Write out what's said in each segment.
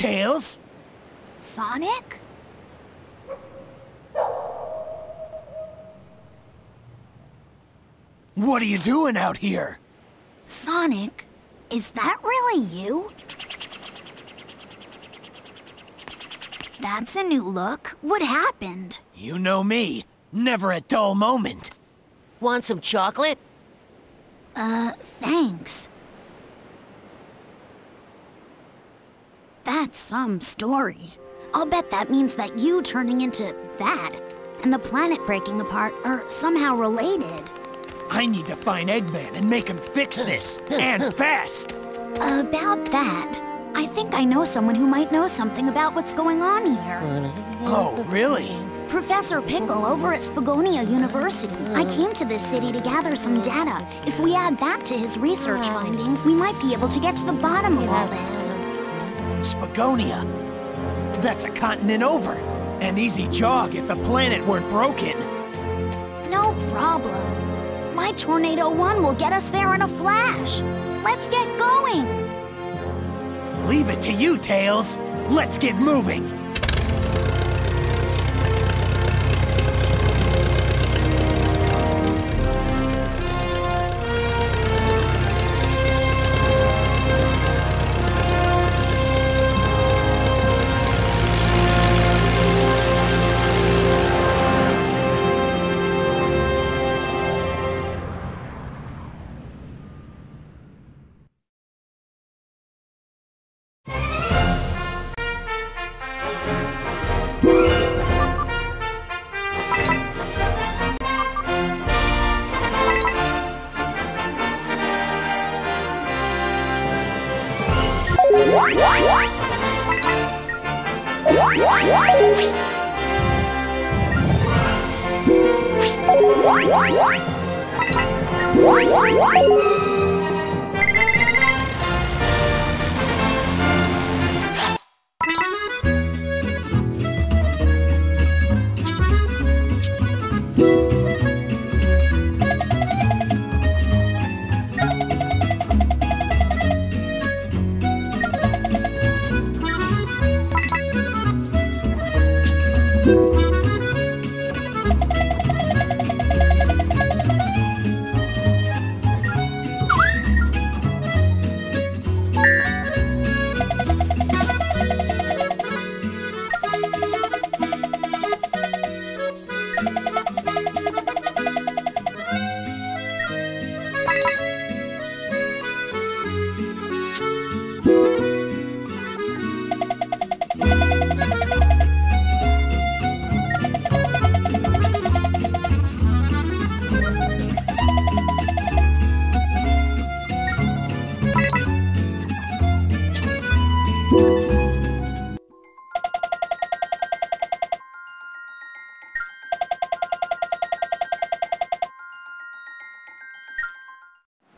Tails. Sonic? What are you doing out here? Sonic, is that really you? That's a new look. What happened? You know me. Never a dull moment. Want some chocolate? Thanks. That's some story. I'll bet that means that you turning into that and the planet breaking apart are somehow related. I need to find Eggman and make him fix this, and fast! About that, I think I know someone who might know something about what's going on here. Oh, really? Professor Pickle over at Spagonia University. I came to this city to gather some data. If we add that to his research findings, we might be able to get to the bottom of all this. Spagonia? That's a continent over. An easy jog if the planet weren't broken. No problem. My Tornado 1 will get us there in a flash. Let's get going! Leave it to you, Tails. Let's get moving.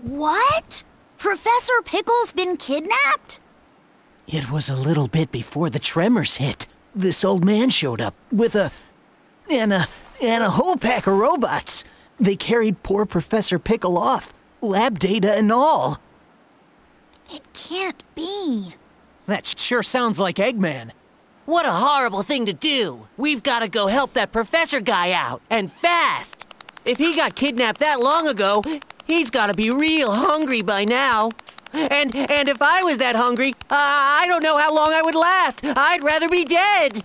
What? Professor Pickle's been kidnapped? It was a little bit before the tremors hit. This old man showed up with a whole pack of robots. They carried poor Professor Pickle off, lab data and all. It can't be. That sure sounds like Eggman. What a horrible thing to do. We've got to go help that professor guy out, and fast. If he got kidnapped that long ago, he's got to be real hungry by now. And if I was that hungry, I don't know how long I would last. I'd rather be dead.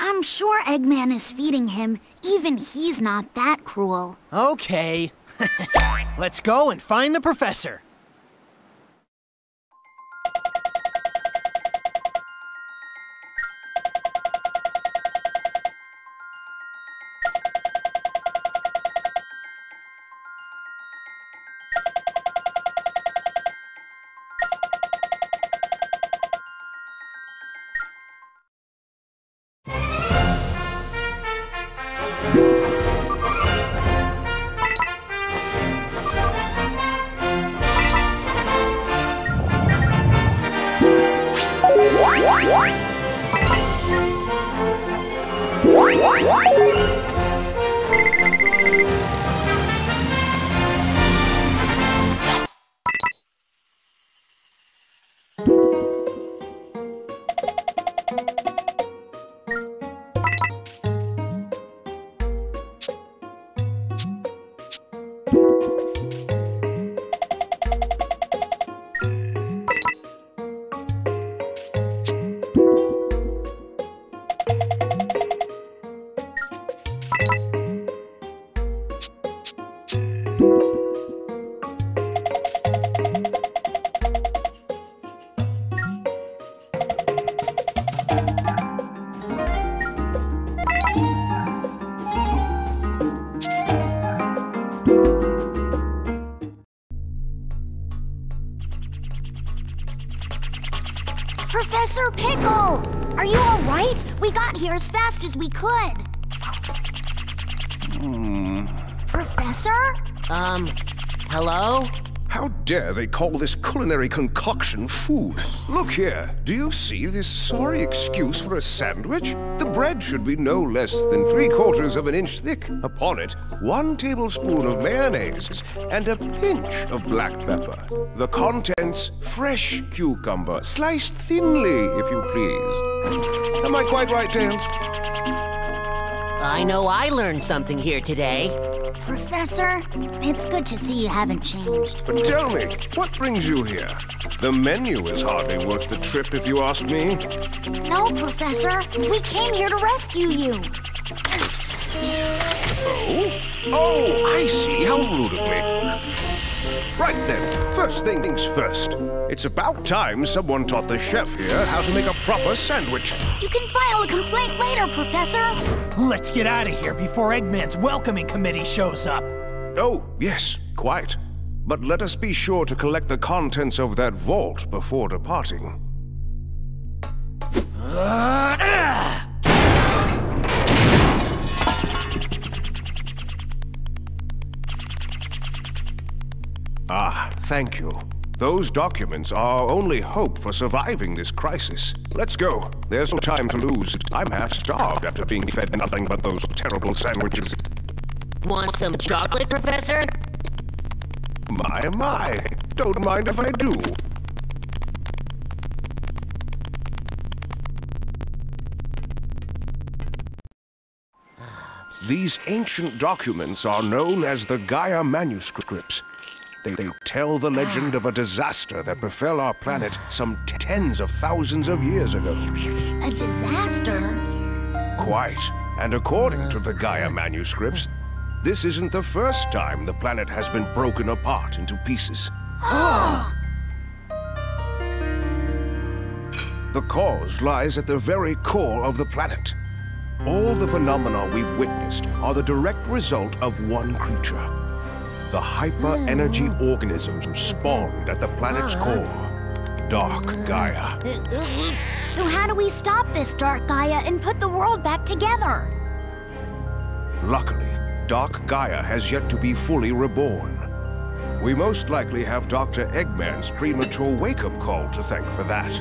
I'm sure Eggman is feeding him. Even he's not that cruel. Okay. Let's go and find the professor. Professor Pickle! Are you all right? We got here as fast as we could. Professor? Hello? How dare they call this culinary concoction food? Look here, do you see this sorry excuse for a sandwich? The bread should be no less than 3/4 of an inch thick. Upon it, 1 tablespoon of mayonnaise and a pinch of black pepper. The contents, fresh cucumber, sliced thinly, if you please. Am I quite right, Tails? I know I learned something here today. Professor, it's good to see you haven't changed. But tell me, what brings you here? The menu is hardly worth the trip, if you ask me. No, Professor. We came here to rescue you. Oh, I see. How rude of me. Right then, first things first. It's about time someone taught the chef here how to make a proper sandwich. You can file a complaint later, Professor. Let's get out of here before Eggman's welcoming committee shows up. Oh, yes, quite. But let us be sure to collect the contents of that vault before departing. Ah, thank you. Those documents are our only hope for surviving this crisis. Let's go. There's no time to lose. I'm half starved after being fed nothing but those terrible sandwiches. Want some chocolate, Professor? My. Don't mind if I do. These ancient documents are known as the Gaia manuscripts. They tell the legend of a disaster that befell our planet some tens of thousands of years ago. A disaster? Quite. And according to the Gaia manuscripts, this isn't the first time the planet has been broken apart into pieces. The cause lies at the very core of the planet. All the phenomena we've witnessed are the direct result of one creature. The hyper-energy organisms spawned at the planet's core, Dark Gaia. So how do we stop this Dark Gaia and put the world back together? Luckily, Dark Gaia has yet to be fully reborn. We most likely have Dr. Eggman's premature wake-up call to thank for that.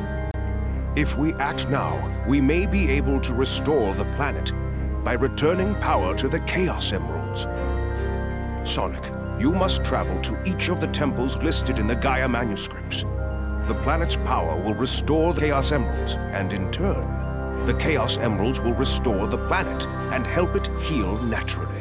If we act now, we may be able to restore the planet by returning power to the Chaos Emeralds. Sonic, you must travel to each of the temples listed in the Gaia manuscripts. The planet's power will restore the Chaos Emeralds, and in turn, the Chaos Emeralds will restore the planet and help it heal naturally.